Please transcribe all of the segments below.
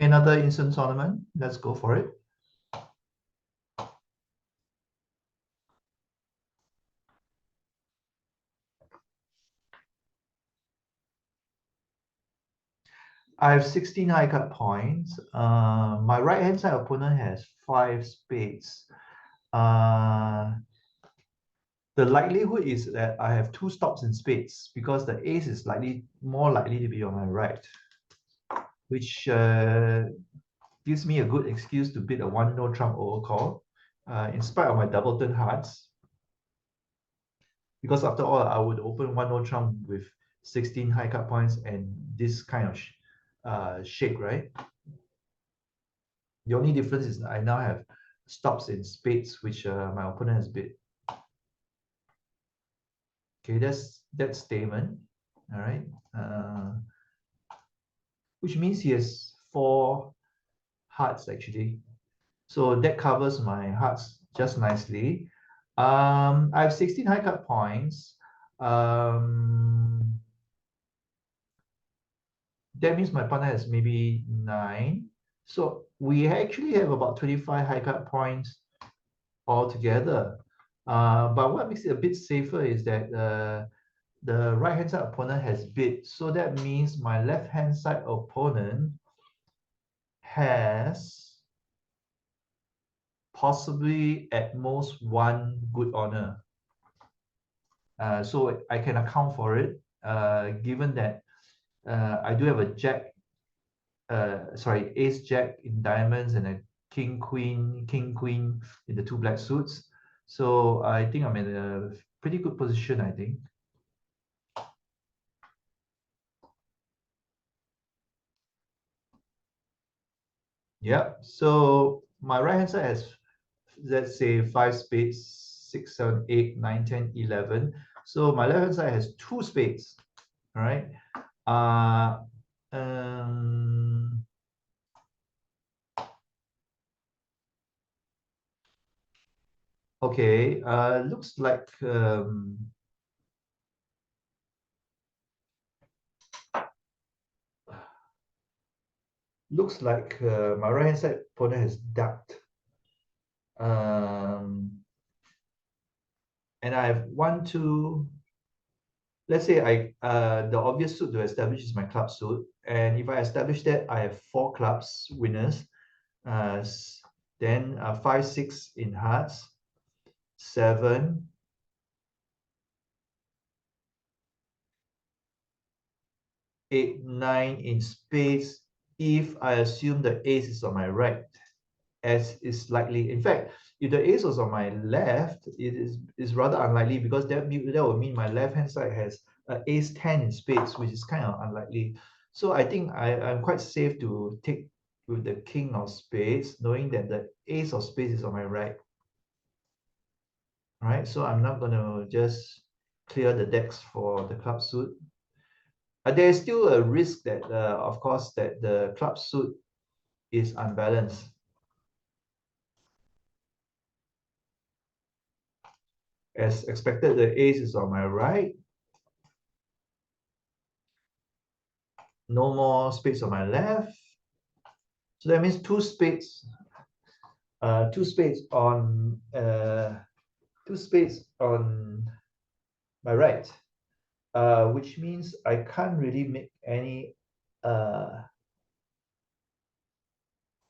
Another instant tournament. Let's go for it. I have 16 high card points. My right hand side opponent has 5 spades. Uh, the likelihood is that I have 2 stops in spades because the ace is more likely to be on my right, which gives me a good excuse to bid a 1-no trump overcall, in spite of my double turn hearts. Because after all, I would open 1-no trump with 16 high card points and this kind of shake, right? The only difference is I now have stops in spades, which my opponent has bid. Okay, that's statement. All right, which means he has 4 hearts actually. So that covers my hearts just nicely. I have 16 high card points. That means my partner has maybe 9. So we actually have about 25 high card points altogether. But what makes it a bit safer is that the right hand side opponent has bid. So that means my left hand side opponent has possibly at most 1 good honor. So I can account for it, given that I do have a jack, ace jack in diamonds and a king queen in the 2 black suits. So I think I'm in a pretty good position, I think. Yeah. So my right hand side has, let's say, 5 spades, 6, 7, 8, 9, 10, 11. So my left hand side has 2 spades. All right. Uh, um, okay. Looks like my right hand side opponent has ducked. And I have 1, 2. Let's say the obvious suit to establish is my club suit, and if I establish that, I have 4 clubs winners. Uh, then 5, 6 in hearts, 7, 8, 9 in spades. If I assume the ace is on my right, as is likely. In fact, if the ace was on my left, is rather unlikely because that would mean my left hand side has ace 10 in spades, which is kind of unlikely. So I think I'm quite safe to take with the king of spades, knowing that the ace of spades is on my right. All right, so I'm not going to just clear the decks for the club suit. There is still a risk that, of course, that the club suit is unbalanced. As expected, the ace is on my right. No more spades on my left. So that means 2 spades, 2 spades on 2 spades on my right, which means I can't really make any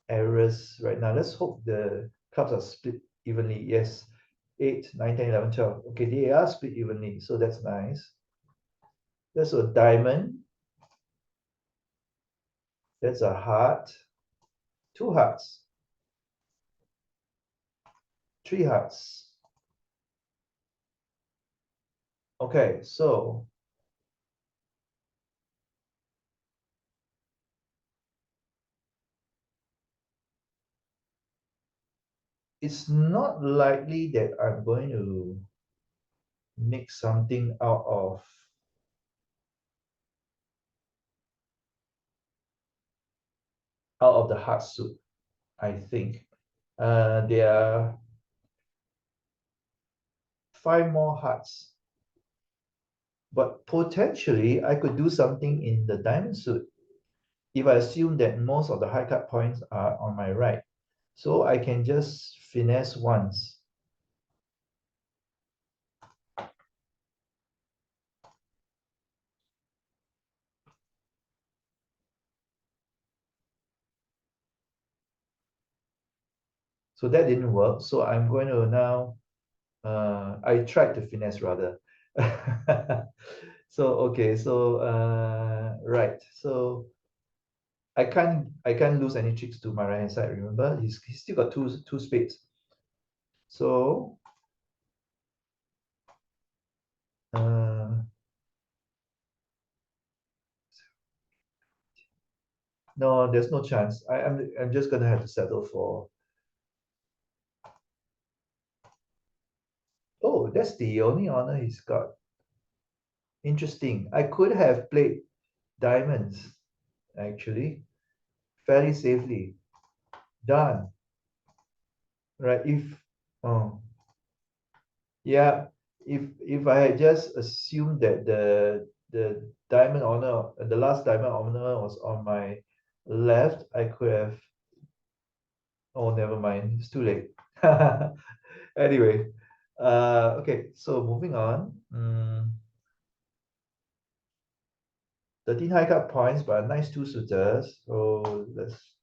errors right now. Let's hope the clubs are split evenly. Yes, 8, 9, 10, 11, 12. Okay, they are split evenly, so that's nice. That's a diamond. That's a heart. 2 hearts. 3 hearts. Okay, so it's not likely that I'm going to make something out of the heart suit, I think. There are 5 more hearts, but potentially I could do something in the diamond suit if I assume that most of the high cut points are on my right, so I can just finesse once. So that didn't work. So I'm going to now, I tried to finesse rather. So, okay, so, right. So I can't lose any tricks to my right hand side, remember? He's still got two spades. So, no, there's no chance. I'm just gonna have to settle for. Oh, that's the only honor he's got. Interesting. I could have played diamonds, actually, fairly safely. Done. Right. Oh, yeah, if I had just assumed that the diamond honor, the last diamond honor was on my left, I could have. Oh, never mind. It's too late. Anyway, okay. So moving on. 13 high cut points, but a nice two suitors. So let's.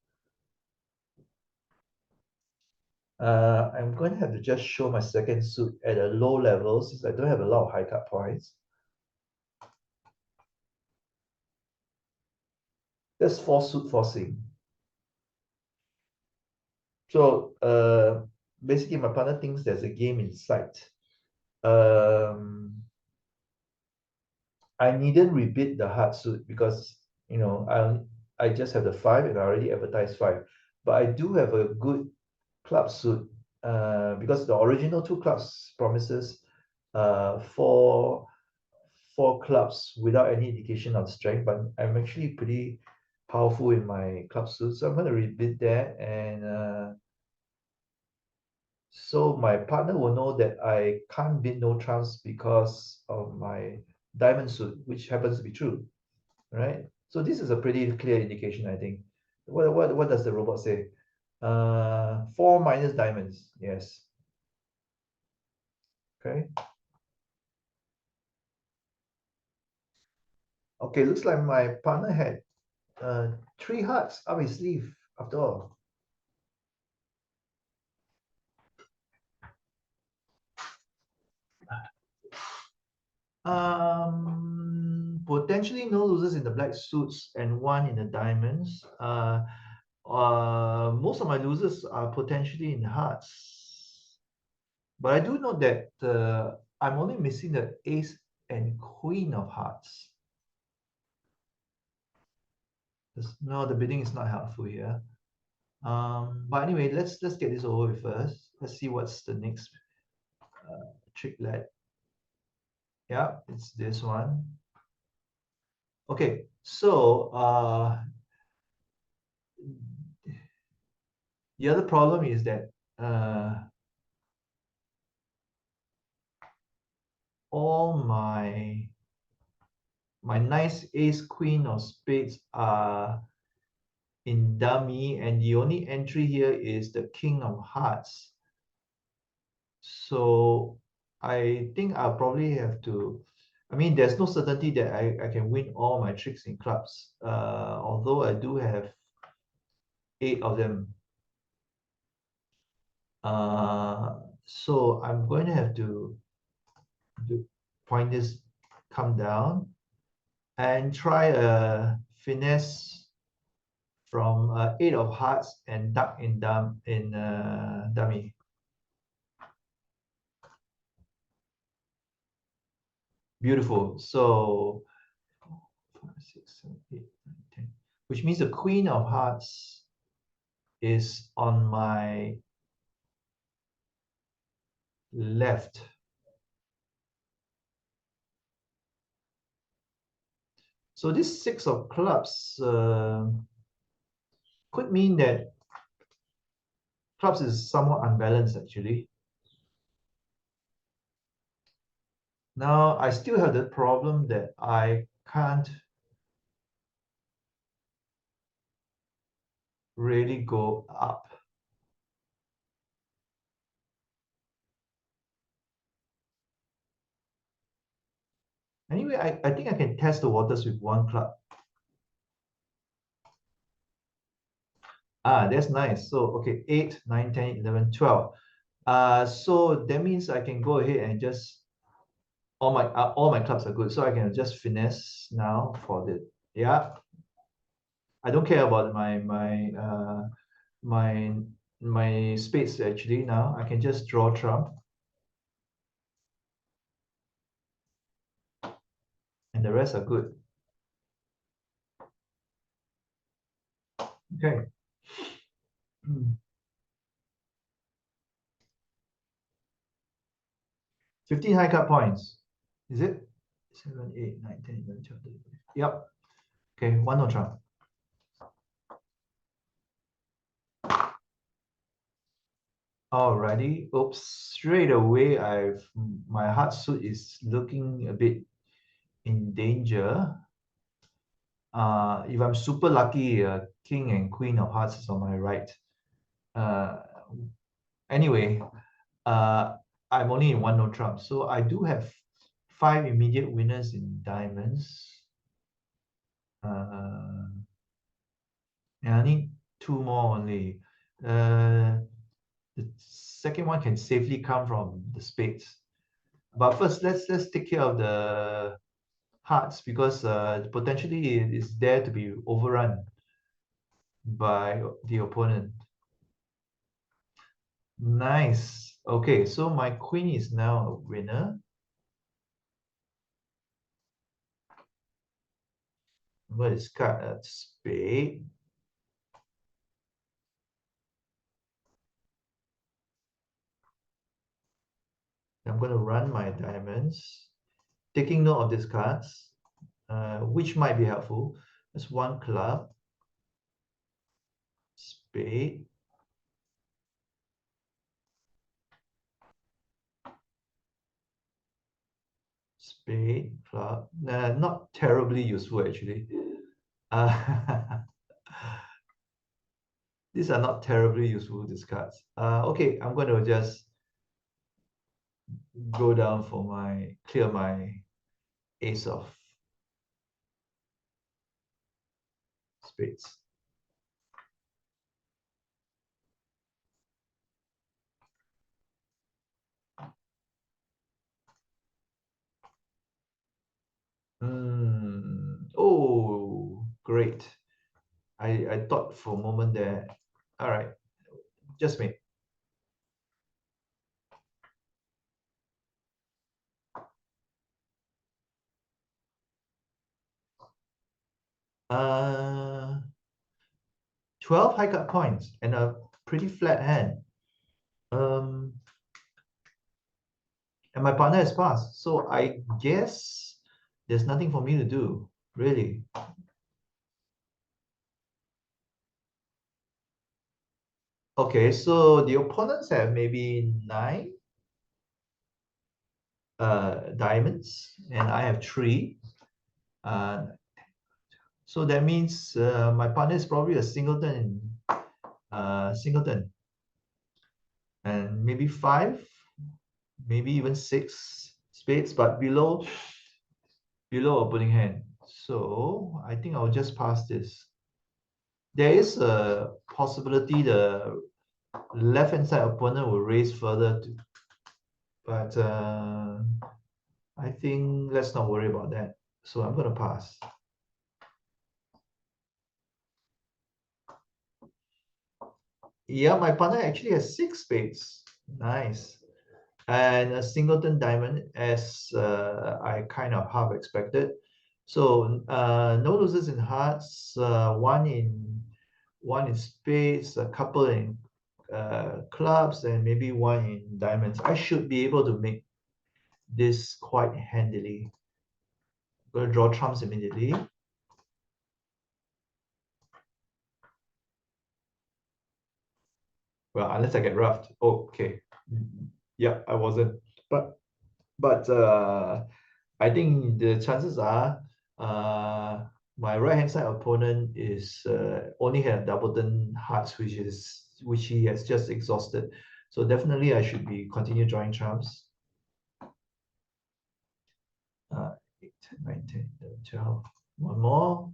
I'm going to have to just show my second suit at a low level since I don't have a lot of high cut points. That's four suit forcing. So basically my partner thinks there's a game in sight. I needn't rebid the hard suit because I just have the five and I already advertised five. But I do have a good club suit because the original two clubs promises four clubs without any indication of strength, but I'm actually pretty powerful in my club suit. So I'm going to rebid that, and so my partner will know that I can't bid no trumps because of my diamond suit, which happens to be true, right? So this is a pretty clear indication, I think. What does the robot say? Four minus diamonds, yes. Okay. Okay, looks like my partner had three hearts up his sleeve after all. Potentially no losers in the black suits and one in the diamonds. Most of my losers are potentially in hearts, but I do know that I'm only missing the ace and queen of hearts. No, the bidding is not helpful here. But anyway, let's get this over with first. Let's see what's the next tricklet. Yeah, it's this one. Okay, so the other problem is that all my nice ace queen of spades are in dummy, and the only entry here is the king of hearts. So I think I'll probably have to. I mean, there's no certainty that I can win all my tricks in clubs, although I do have 8 of them. So I'm going to have to point this, come down, and try a finesse from 8 of hearts and duck in dummy. Beautiful. So 5, 6, 7, 8, 9, 10, which means the queen of hearts is on my left. So this 6 of clubs could mean that clubs is somewhat unbalanced actually. Now I still have the problem that I can't really go up. Anyway, I think I can test the waters with one club. Ah, that's nice. So, okay, 8, 9, 10, 11, 12. So that means I can go ahead and just all my clubs are good. So I can just finesse now for the yeah. I don't care about my my spades actually now. I can just draw trump. And the rest are good. Okay. 15 high cut points. Is it? 7, 8, 9, 10, 11, 12, 13. Yep. Okay, one no trump. Alrighty. Oops. Straight away, my heart suit is looking a bit in danger. If I'm super lucky, king and queen of hearts is on my right. Uh, anyway, I'm only in one no trump, so I do have 5 immediate winners in diamonds. And I need 2 more only. The second one can safely come from the spades. But first, let's take care of the hearts because potentially it is there to be overrun by the opponent. Nice. Okay, so my queen is now a winner. I'm going to discard a spade. I'm going to run my diamonds, taking note of these cards, which might be helpful. There's one club, spade, spade, club. Not terribly useful actually. These are not terribly useful, these cards. Okay, I'm going to just go down for clear my ace of spades. Oh, great. I thought for a moment there. All right, just me. Uh, 12 high cut points and a pretty flat hand. Um, and my partner has passed. So I guess there's nothing for me to do, really. Okay, so the opponents have maybe 9 diamonds, and I have 3. Uh, so that means my partner is probably a singleton, singleton, and maybe 5, maybe even 6 spades, but below opening hand. So I think I'll just pass this. There is a possibility the left-hand side opponent will raise further, but I think let's not worry about that. So I'm going to pass. Yeah, my partner actually has 6 spades. Nice. And a singleton diamond as I kind of half expected. So no losers in hearts, one in spades, a couple in clubs, and maybe one in diamonds. I should be able to make this quite handily. I'm going to draw trumps immediately. Well, unless I get roughed. Oh, okay. Yeah, I wasn't. But I think the chances are my right hand side opponent is only had double turn hearts, which he has just exhausted. So definitely I should be continue drawing trumps. 8, 9, 10, 11, 12. One more.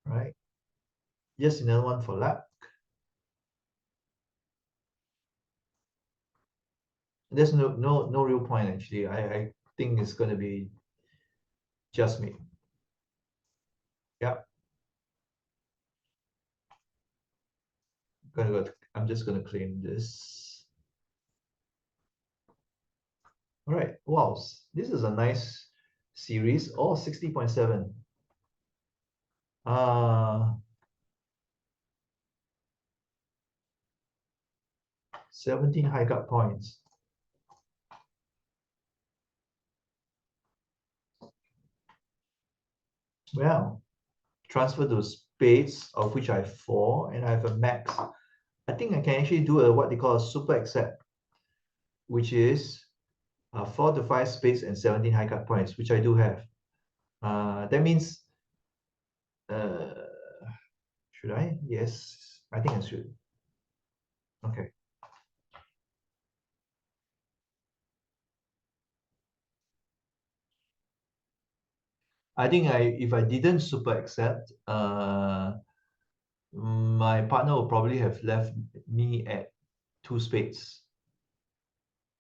Right. Just another one for luck. There's no real point actually. I think it's gonna be just me. Yeah. I'm just gonna claim this. All right. Wow. This is a nice series. Oh, 60.7. 17 high cut points. Well, transfer those spades, of which I have 4, and I have a max. I think I can actually do a what they call a super accept, which is 4 to 5 spades and 17 high cut points, which I do have. That means, uh, should I? Yes, I think I should. Okay. I think if I didn't super accept, my partner will probably have left me at 2 spades.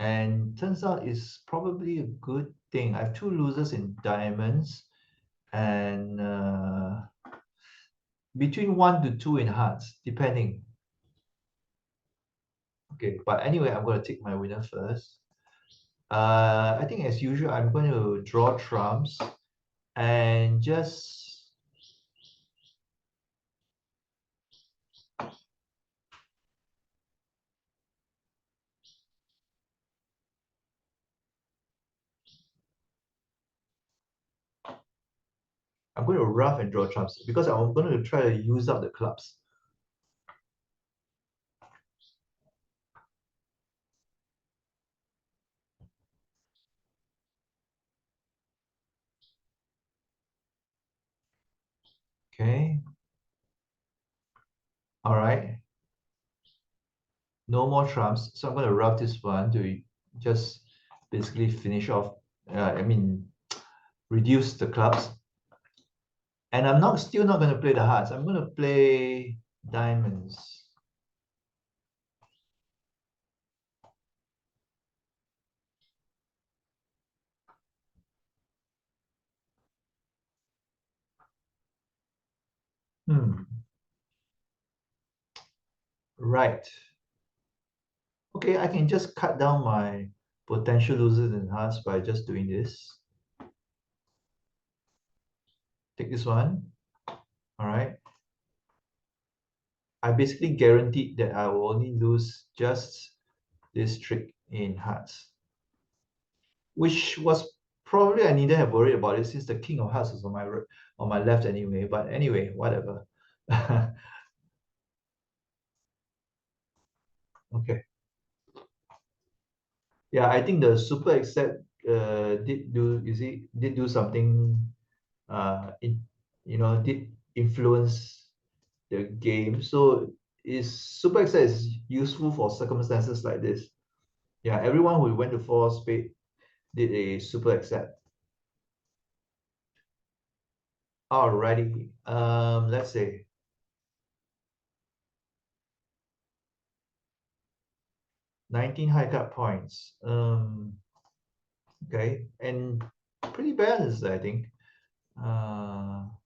And turns out it's probably a good thing. I have 2 losers in diamonds and between 1 to 2 in hearts, depending. Okay, but anyway, I'm going to take my winner first. I think as usual, I'm going to draw trumps and just I'm going to rough and draw trumps because I'm going to try to use up the clubs. Okay. All right. No more trumps. So I'm going to rough this one to just basically finish off, reduce the clubs. And I'm still not going to play the hearts. I'm going to play diamonds. Right. Okay, I can just cut down my potential losers in hearts by just doing this. Take this one. All right. I basically guaranteed that I will only lose just this trick in hearts, which was probably I needn't have worried about it since the king of hearts is on my left anyway. But anyway, whatever. Okay. Yeah, I think the super accept did do something did influence the game. So is super accept is useful for circumstances like this. Yeah, everyone who went to 4 spade did a super accept. Alrighty. Let's say 19 high cut points. Okay, and pretty balanced, I think.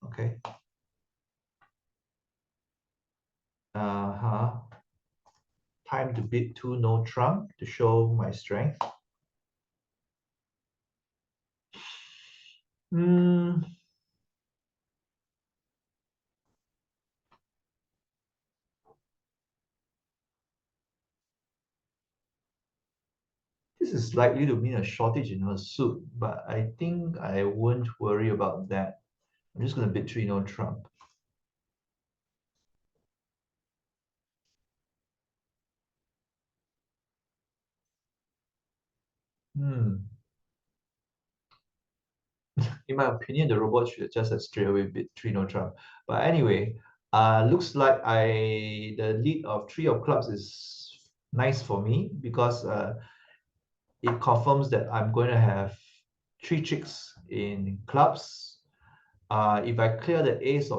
Okay. Uh-huh. Time to bid 2 no trump to show my strength. Hmm. This is likely to mean a shortage in her suit, but I think I won't worry about that. I'm just going to bid 3 no trump. Hmm. in my opinion, the robot should just have straight away beat 3 no trump. But anyway, looks like the lead of 3 of clubs is nice for me because it confirms that I'm going to have 3 tricks in clubs. If I clear the ace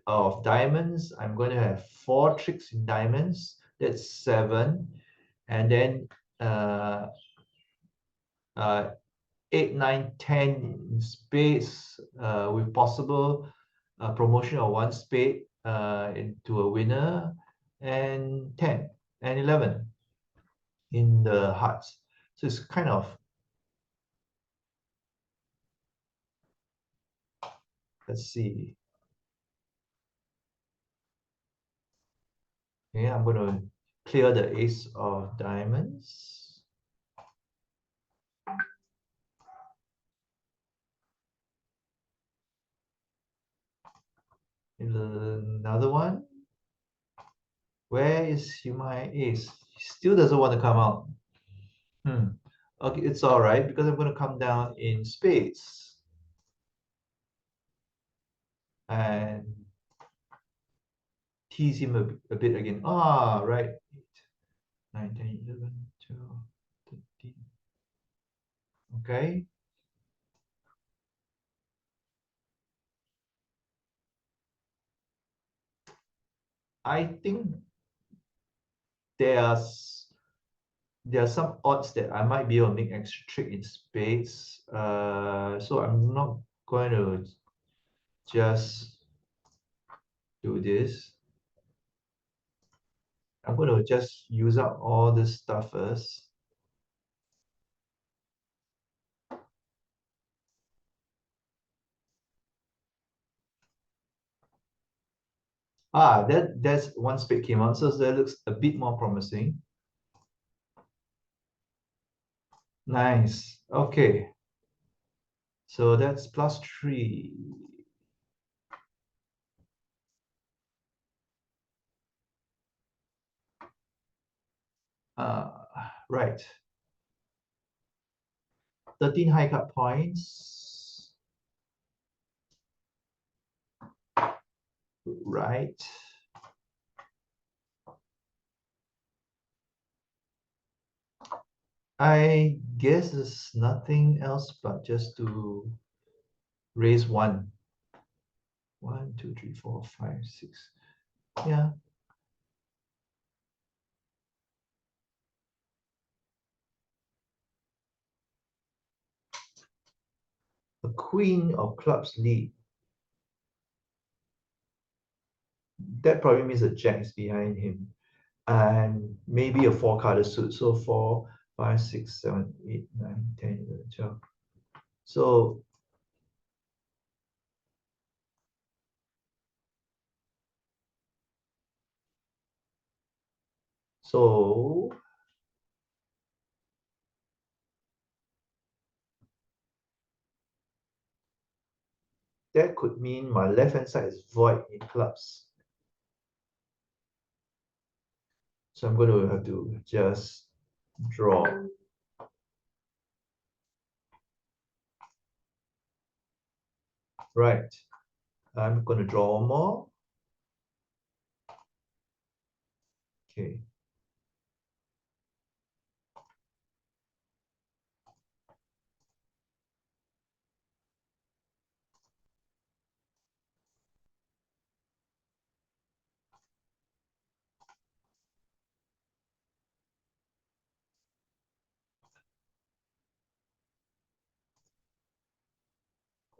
of diamonds, I'm going to have 4 tricks in diamonds. That's 7. And then uh, 8, 9, 10 in spades with possible promotion of 1 spade into a winner, and 10 and 11 in the hearts. So it's kind of, let's see. Okay, I'm going to clear the ace of diamonds. Another one. Where is my ace? He still doesn't want to come out. Okay, it's all right because I'm going to come down in spades. And tease him a bit again. Ah, right. 8, 9, 10, 11, 12, 13. Okay. I think there's there are some odds that I might be able to make extra trick in spades. So I'm not going to just do this. I'm going to just use up all this stuff first. That's 1 spade came out, so that looks a bit more promising. Nice. Okay. So that's +3. Right. 13 high cut points. Right. I guess there's nothing else but just to raise 1. 1, 2, 3, 4, 5, 6. Yeah. A queen of clubs lead. That probably means a jack is behind him. And maybe a 4-carded suit. So 4, 5, 6, 7, 8, 9, 10, 11, 12. So so that could mean my left hand side is void in clubs. So I'm going to have to just draw. Right. I'm going to draw more. Okay.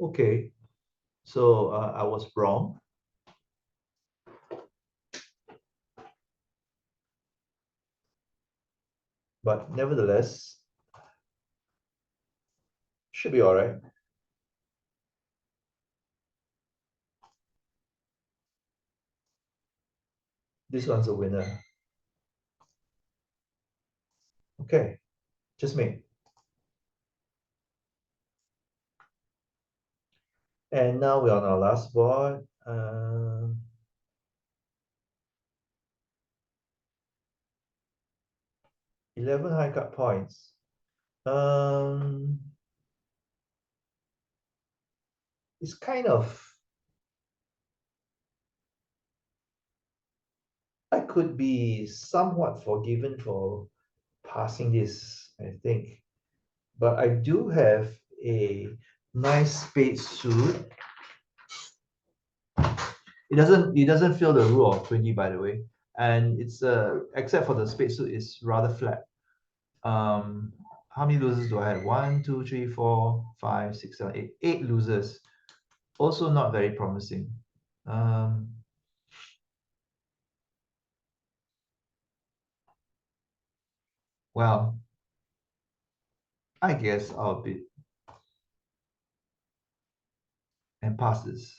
Okay. So I was wrong. But nevertheless, should be all right. This one's a winner. Okay, just me. And now we're on our last board. 11 high cut points. it's kind of, I could be somewhat forgiven for passing this, I think. But I do have a nice spade suit. It doesn't fill the rule of 20, by the way. And it's except for the spade suit, it's rather flat. Um, how many losers do I have? 1, 2, 3, 4, 5, 6, 7, 8. 8 losers. Also not very promising. Um, well, I guess I'll bid and pass this.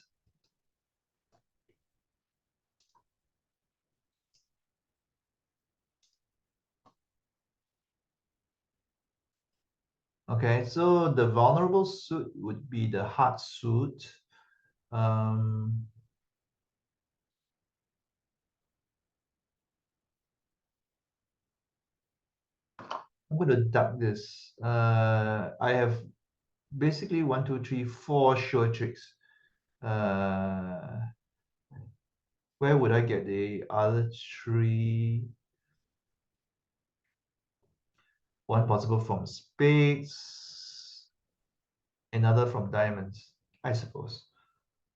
Okay, so the vulnerable suit would be the heart suit. Um, I'm going to duck this. I have basically 1, 2, 3, 4 sure tricks. Where would I get the other 3? One possible from spades, another from diamonds, I suppose.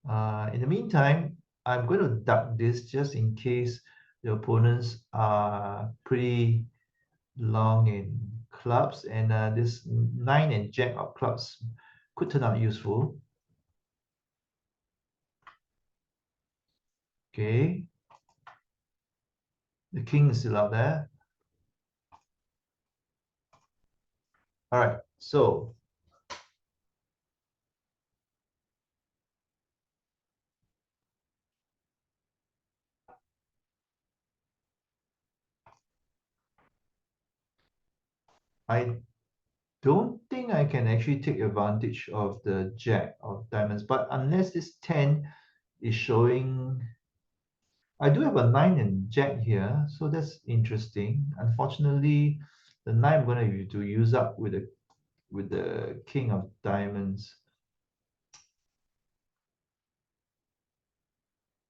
In the meantime, I'm going to duck this just in case the opponents are pretty long in clubs, and this 9 and jack of clubs could turn out useful. Okay, the king is still out there. All right, so I don't think I can actually take advantage of the jack of diamonds, but unless this 10 is showing, I do have a 9 and jack here, so that's interesting. Unfortunately, the 9 I'm going to use up with the king of diamonds.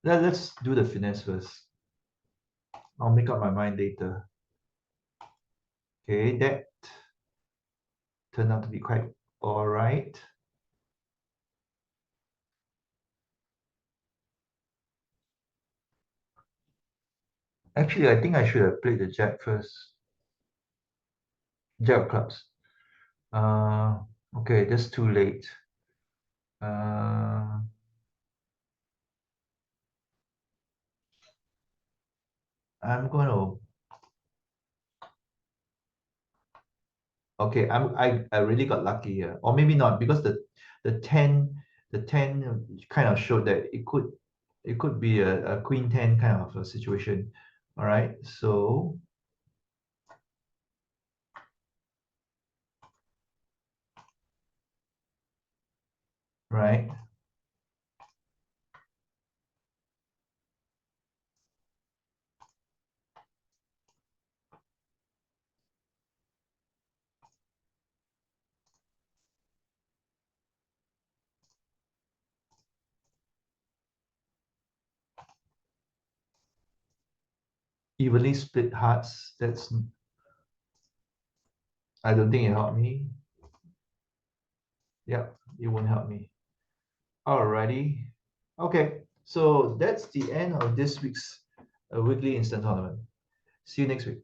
Let's do the finesse first. I'll make up my mind later. Okay, that turned out to be quite all right. Actually, I think I should have played the jack first. Jack of clubs. Okay, that's too late. Uh, I'm going to. Okay, I really got lucky here, or maybe not, because the 10 kind of showed that it could be a queen 10 kind of a situation. All right, so right, evenly split hearts. That's, I don't think it helped me. Yep, it won't help me. Alrighty. Okay, so that's the end of this week's weekly instant tournament. See you next week.